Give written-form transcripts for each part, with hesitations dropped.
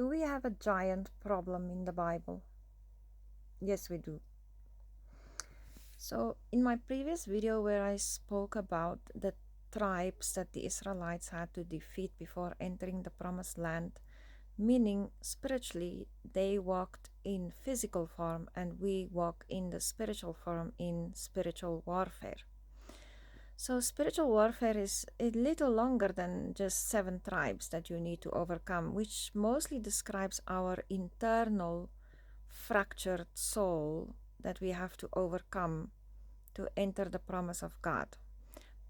Do we have a giant problem in the Bible? Yes, we do. So, in my previous video, where I spoke about the tribes that the Israelites had to defeat before entering the promised land, meaning spiritually, they walked in physical form and we walk in the spiritual form in spiritual warfare. So, spiritual warfare is a little longer than just 7 tribes that you need to overcome, which mostly describes our internal fractured soul that we have to overcome to enter the promise of God.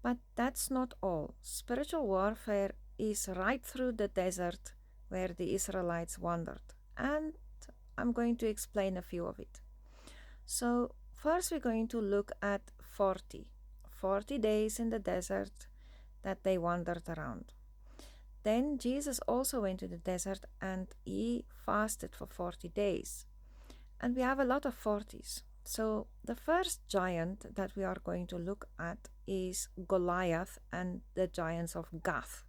But that's not all. Spiritual warfare is right through the desert where the Israelites wandered. And I'm going to explain a few of it. So, first we're going to look at 40 days in the desert that they wandered around. Then Jesus also went to the desert and he fasted for 40 days. And we have a lot of 40s. So the first giant that we are going to look at is Goliath and the giants of Gath.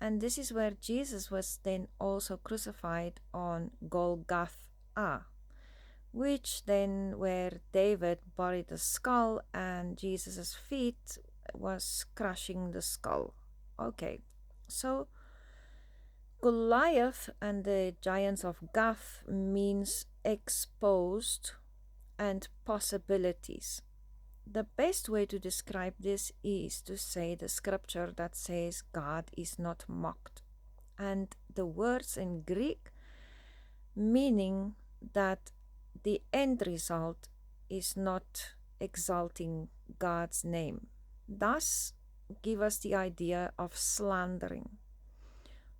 And this is where Jesus was then also crucified on Golgotha, which then where David buried the skull and Jesus' feet was crushing the skull. Okay, so Goliath and the giants of Gath means exposed and possibilities. The best way to describe this is to say the scripture that says God is not mocked. And the words in Greek meaning that the end result is not exalting God's name. Thus, give us the idea of slandering.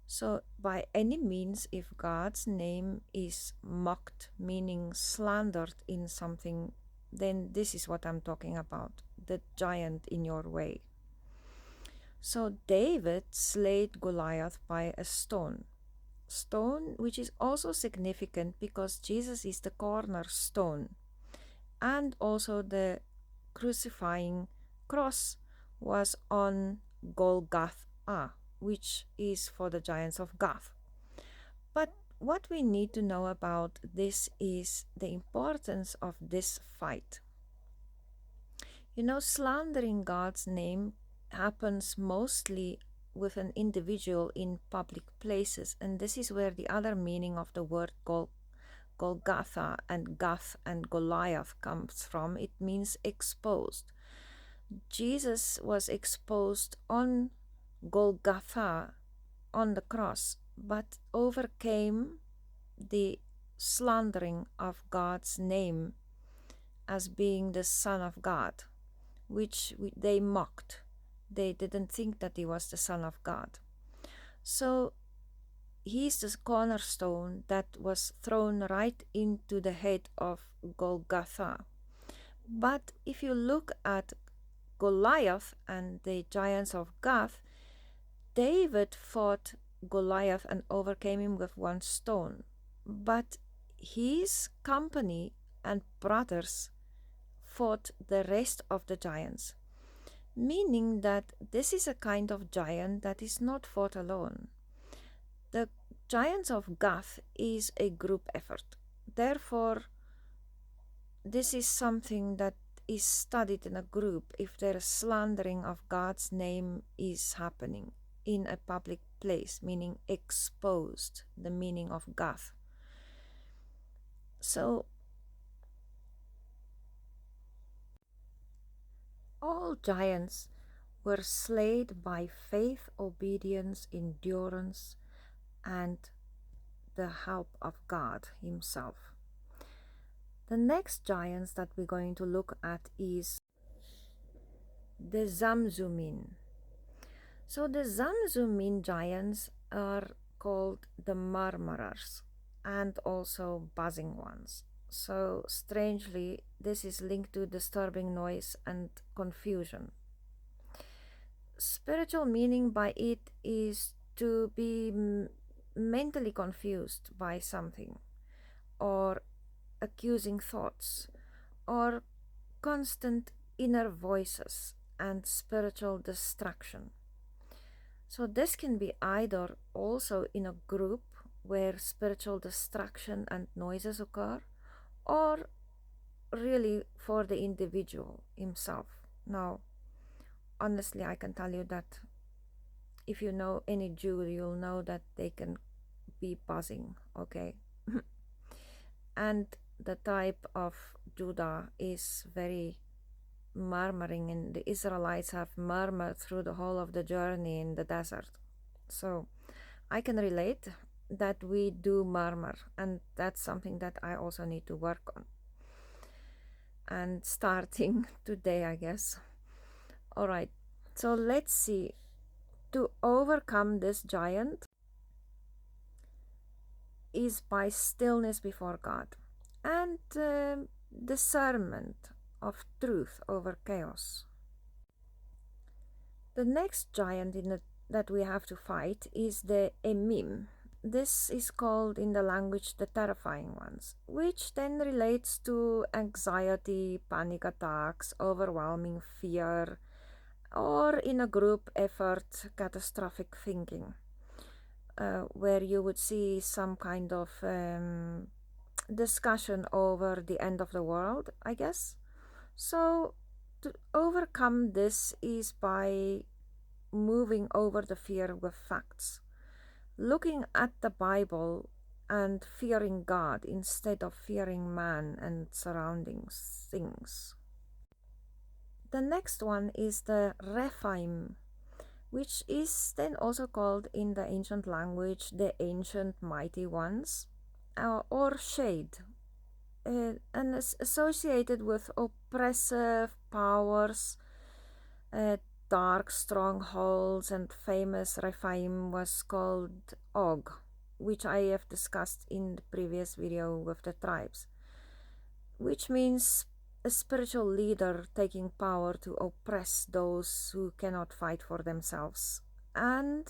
So, by any means, if God's name is mocked, meaning slandered in something, then this is what I'm talking about, the giant in your way. So, David slayed Goliath by a stone, which is also significant because Jesus is the cornerstone, and also the crucifying cross was on Golgotha, which is for the giants of Gath. But what we need to know about this is the importance of this fight. You know, slandering God's name happens mostly with an individual in public places, and this is where the other meaning of the word Golgotha and Gath and Goliath comes from. It means exposed. Jesus was exposed on Golgotha on the cross, but overcame the slandering of God's name as being the Son of God, which they mocked. They didn't think that he was the Son of God. So he's the cornerstone that was thrown right into the head of Golgotha. But if you look at Goliath and the giants of Gath, David fought Goliath and overcame him with one stone. But his company and brothers fought the rest of the giants, meaning that this is a kind of giant that is not fought alone. The giants of Gath is a group effort. Therefore, this is something that is studied in a group if there is slandering of God's name is happening in a public place, meaning exposed, the meaning of Gath. So, all giants were slayed by faith, obedience, endurance, and the help of God Himself. The next giants that we're going to look at is the Zamzummim. So the Zamzummim giants are called the murmurers and also buzzing ones. So strangely, this is linked to disturbing noise and confusion. Spiritual meaning by it is to be mentally confused by something, or accusing thoughts, or constant inner voices and spiritual distraction. So this can be either also in a group where spiritual distraction and noises occur, or really for the individual himself. Now, honestly, I can tell you that if you know any Jew, you'll know that they can be buzzing, okay? And the type of Judah is very murmuring, and the Israelites have murmured through the whole of the journey in the desert. So I can relate that we do murmur, and that's something that I also need to work on. And starting today, I guess. All right, so let's see. To overcome this giant is by stillness before God and discernment of truth over chaos. The next giant that we have to fight is the Emim. This is called in the language the terrifying ones, which then relates to anxiety, panic attacks, overwhelming fear, or in a group effort, catastrophic thinking, where you would see some kind of discussion over the end of the world, I guess. So to overcome this is by moving over the fear with facts, looking at the Bible and fearing God instead of fearing man and surrounding things. The next one is the Rephaim, which is then also called in the ancient language the ancient mighty ones, or shade, and is associated with oppressive powers, dark strongholds, and famous Rephaim was called Og, which I have discussed in the previous video with the tribes, which means a spiritual leader taking power to oppress those who cannot fight for themselves, and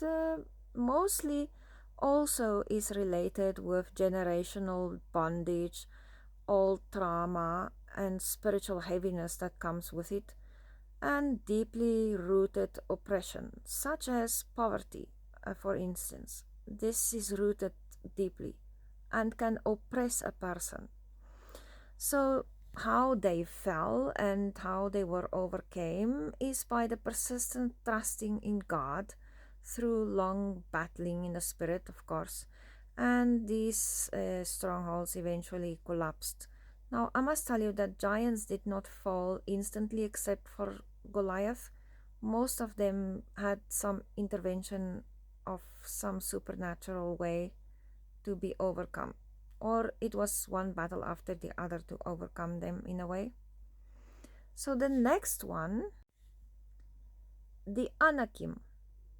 mostly also is related with generational bondage, old trauma, and spiritual heaviness that comes with it, and deeply rooted oppression, such as poverty, for instance. This is rooted deeply and can oppress a person. So how they fell and how they were overcame is by the persistent trusting in God through long battling in the spirit, of course, and these strongholds eventually collapsed. Now, I must tell you that giants did not fall instantly except for Goliath. Most of them had some intervention of some supernatural way to be overcome, or it was one battle after the other to overcome them in a way. So the next one, the Anakim,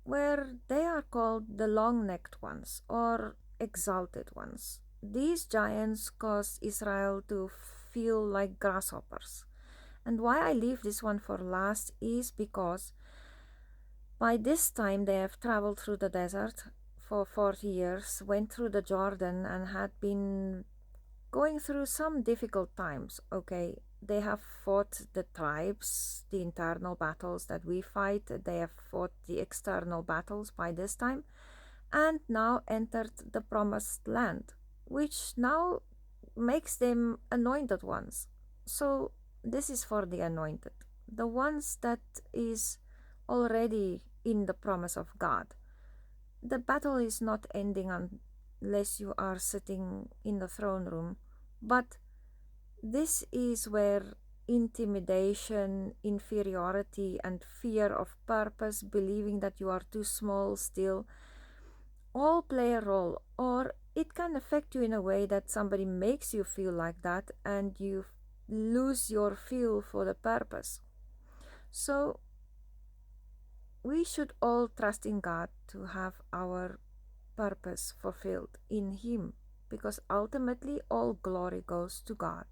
where they are called the long-necked ones or exalted ones. These giants caused Israel to feel like grasshoppers. And why I leave this one for last is because by this time they have traveled through the desert for 40 years, went through the Jordan, and had been going through some difficult times. Okay, they have fought the tribes, the internal battles that we fight, they have fought the external battles by this time, and now entered the promised land, which now makes them anointed ones. So this is for the anointed, the ones that is already in the promise of God. The battle is not ending unless you are sitting in the throne room, but this is where intimidation, inferiority, and fear of purpose, believing that you are too small still, all play a role, or it can affect you in a way that somebody makes you feel like that and you lose your feel for the purpose. So we should all trust in God to have our purpose fulfilled in Him, because ultimately all glory goes to God.